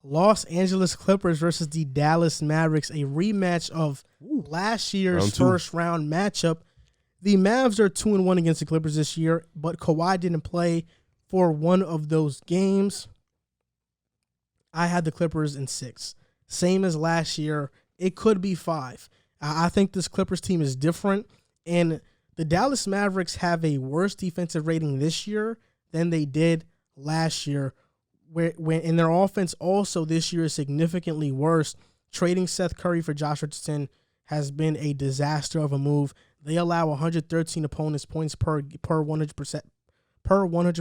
Los Angeles Clippers versus the Dallas Mavericks, a rematch of last year's first-round matchup. The Mavs are 2-1 against the Clippers this year, but Kawhi didn't play for one of those games. I had the Clippers in 6. Same as last year. It could be 5. I think this Clippers team is different, and the Dallas Mavericks have a worse defensive rating this year than they did last year, when their offense also this year is significantly worse. Trading Seth Curry for Josh Richardson has been a disaster of a move. They allow 113 opponents points per 100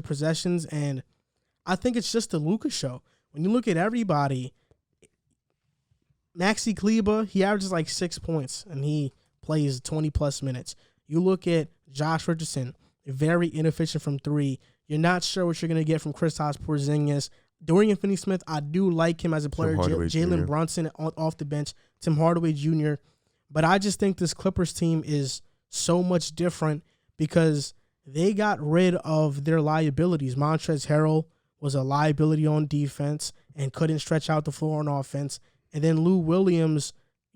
possessions, and I think it's just the Luka show. When you look at everybody, Maxi Kleber, he averages like 6 points, and he plays 20-plus minutes. You look at Josh Richardson, very inefficient from 3. You're not sure what you're going to get from Kristaps Porzingis. Dorian Finney-Smith, I do like him as a player. Jalen Brunson off the bench. Tim Hardaway Jr. But I just think this Clippers team is so much different because they got rid of their liabilities. Montrezl Harrell was a liability on defense and couldn't stretch out the floor on offense. And then Lou Williams,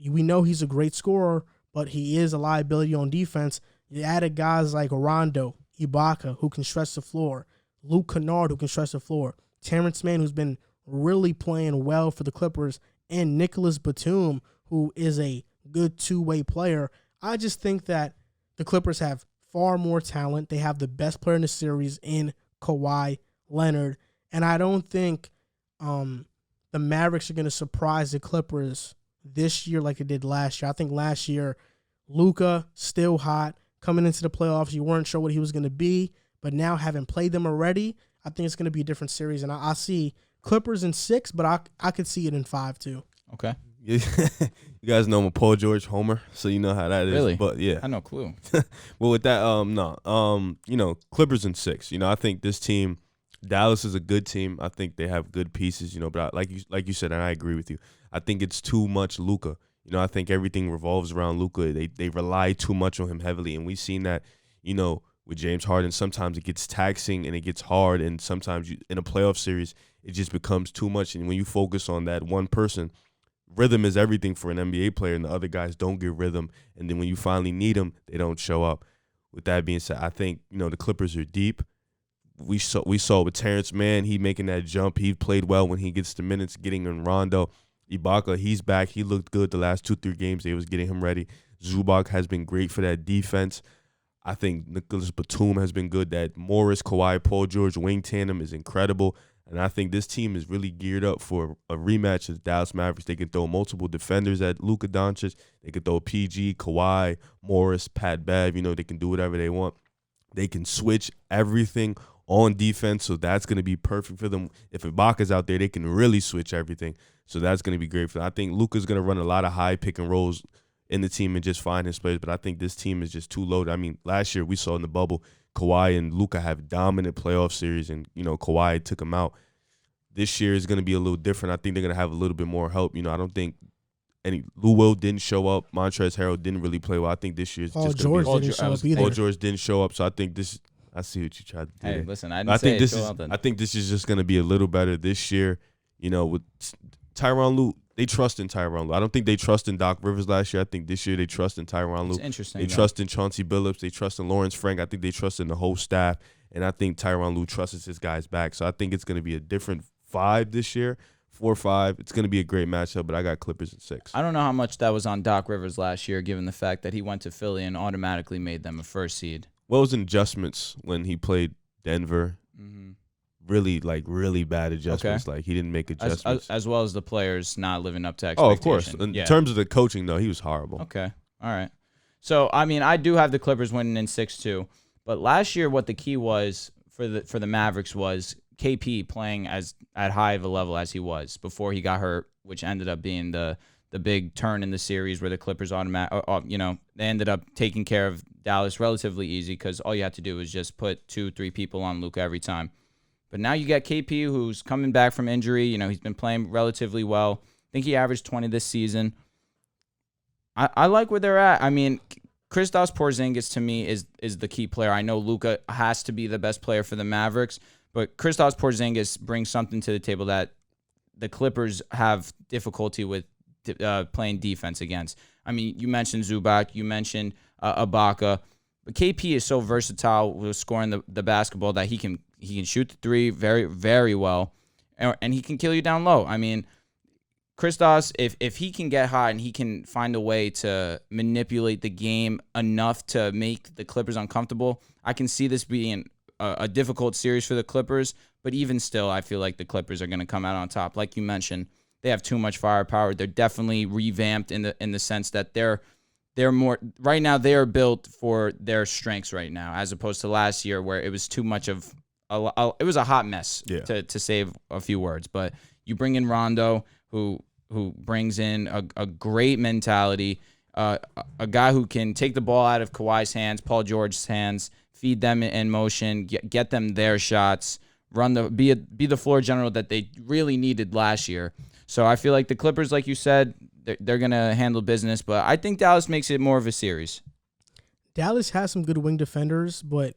we know he's a great scorer, but he is a liability on defense. You added guys like Rondo, Ibaka, who can stretch the floor, Luke Kennard, who can stretch the floor, Terrence Mann, who's been really playing well for the Clippers, and Nicholas Batum, who is a good two-way player. I just think that the Clippers have far more talent. They have the best player in the series in Kawhi Leonard, and I don't think the Mavericks are going to surprise the Clippers this year like they did last year. I think last year, Luka, still hot, coming into the playoffs, you weren't sure what he was going to be, but now having played them already, I think it's going to be a different series, and I see Clippers in 6, but I could see it in 5 too. Okay. You guys know I'm a Paul George homer, so you know how that is. Really? But yeah, I had no clue. well, with that, Clippers in 6. I think this team, Dallas is a good team. I think they have good pieces. But like you said, and I agree with you. I think it's too much Luka. I think everything revolves around Luka. They rely too much on him heavily, and we've seen that. With James Harden, sometimes it gets taxing and it gets hard, and sometimes in a playoff series, it just becomes too much. And when you focus on that one person, rhythm is everything for an NBA player, and the other guys don't get rhythm. And then when you finally need them, they don't show up. With that being said, I think the Clippers are deep. We saw with Terrence Mann, he making that jump. He played well when he gets the minutes, getting in Rondo. Ibaka, he's back. He looked good the last 2-3 games. They was getting him ready. Zubac has been great for that defense. I think Nicholas Batum has been good. That Morris, Kawhi, Paul George wing tandem is incredible. And I think this team is really geared up for a rematch of the Dallas Mavericks. They can throw multiple defenders at Luka Doncic. They can throw PG, Kawhi, Morris, Pat Bev. They can do whatever they want. They can switch everything on defense, so that's going to be perfect for them. If Ibaka's out there, they can really switch everything. So that's going to be great for them. I think Luka's going to run a lot of high pick and rolls in the team and just find his players, but I think this team is just too loaded. I mean, last year we saw in the bubble, Kawhi and Luka have dominant playoff series, and, Kawhi took them out. This year is going to be a little different. I think they're going to have a little bit more help. I don't think Lou Will didn't show up. Montrezl Harrell didn't really play well. I think this year is just going to be Paul George didn't show up, so I think this – I see what you tried to do. Hey, there. listen, I think this is just going to be a little better this year. With Tyronn Lue, they trust in Tyronn Lue. I don't think they trust in Doc Rivers last year. I think this year they trust in Tyronn Lue. It's interesting. They trust in Chauncey Billups. They trust in Lawrence Frank. I think they trust in the whole staff, and I think Tyronn Lue trusts his guys back. So I think it's going to be a different vibe this year. 4-5. It's going to be a great matchup, but I got Clippers in 6. I don't know how much that was on Doc Rivers last year, given the fact that he went to Philly and automatically made them a first seed. What was adjustments when he played Denver? Mm-hmm. Really bad adjustments. Okay. Like, he didn't make adjustments. As well as the players not living up to expectation. Oh, of course. In terms of the coaching, though, he was horrible. Okay. All right. So, I mean, I do have the Clippers winning in 6-2. But last year, what the key was for the Mavericks was KP playing at high of a level as he was before he got hurt, which ended up being the big turn in the series where the Clippers they ended up taking care of Dallas relatively easy because all you had to do was just put 2-3 people on Luka every time. But now you got KP, who's coming back from injury. He's been playing relatively well. I think he averaged 20 this season. I like where they're at. I mean, Kristaps Porzingis to me is the key player. I know Luka has to be the best player for the Mavericks, but Kristaps Porzingis brings something to the table that the Clippers have difficulty with playing defense against. I mean, you mentioned Zubac, you mentioned Ibaka, but KP is so versatile with scoring the basketball that he can shoot the three very, very well, and he can kill you down low. I mean, Kristaps, if he can get hot and he can find a way to manipulate the game enough to make the Clippers uncomfortable, I can see this being a difficult series for the Clippers. But even still, I feel like the Clippers are going to come out on top. Like you mentioned, they have too much firepower. They're definitely revamped in the sense that they're more right now. They are built for their strengths right now, as opposed to last year where it was too much of it was a hot mess, to save a few words. But you bring in Rondo, who brings in a great mentality, a guy who can take the ball out of Kawhi's hands, Paul George's hands, feed them in motion, get them their shots, be the floor general that they really needed last year. So I feel like the Clippers, like you said, they're going to handle business, but I think Dallas makes it more of a series. Dallas has some good wing defenders, but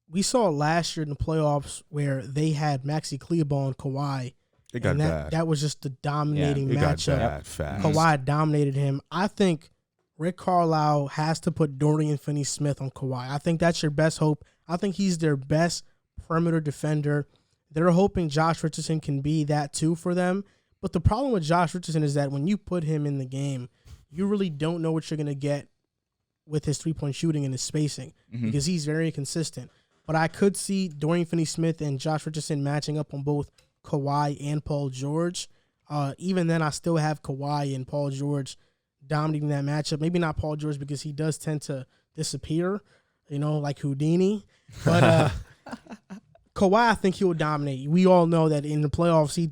we saw last year in the playoffs where they had Maxi Kleber and Kawhi. It got bad. That was just the dominating matchup. Got bad fast. Kawhi dominated him. I think Rick Carlisle has to put Dorian Finney-Smith on Kawhi. I think that's your best hope. I think he's their best perimeter defender. They're hoping Josh Richardson can be that too for them. But the problem with Josh Richardson is that when you put him in the game, you really don't know what you're going to get with his three-point shooting and his spacing because he's very consistent. But I could see Dorian Finney-Smith and Josh Richardson matching up on both Kawhi and Paul George. Even then, I still have Kawhi and Paul George dominating that matchup. Maybe not Paul George because he does tend to disappear, like Houdini. But Kawhi, I think he will dominate. We all know that in the playoffs, he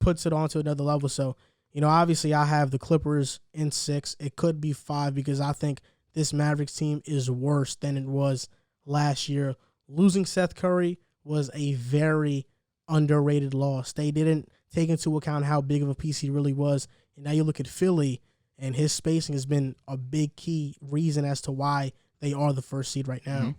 puts it on to another level. So, obviously I have the Clippers in 6. It could be 5 because I think this Mavericks team is worse than it was last year. Losing Seth Curry was a very underrated loss. They didn't take into account how big of a piece he really was. And now you look at Philly, and his spacing has been a big key reason as to why they are the first seed right now.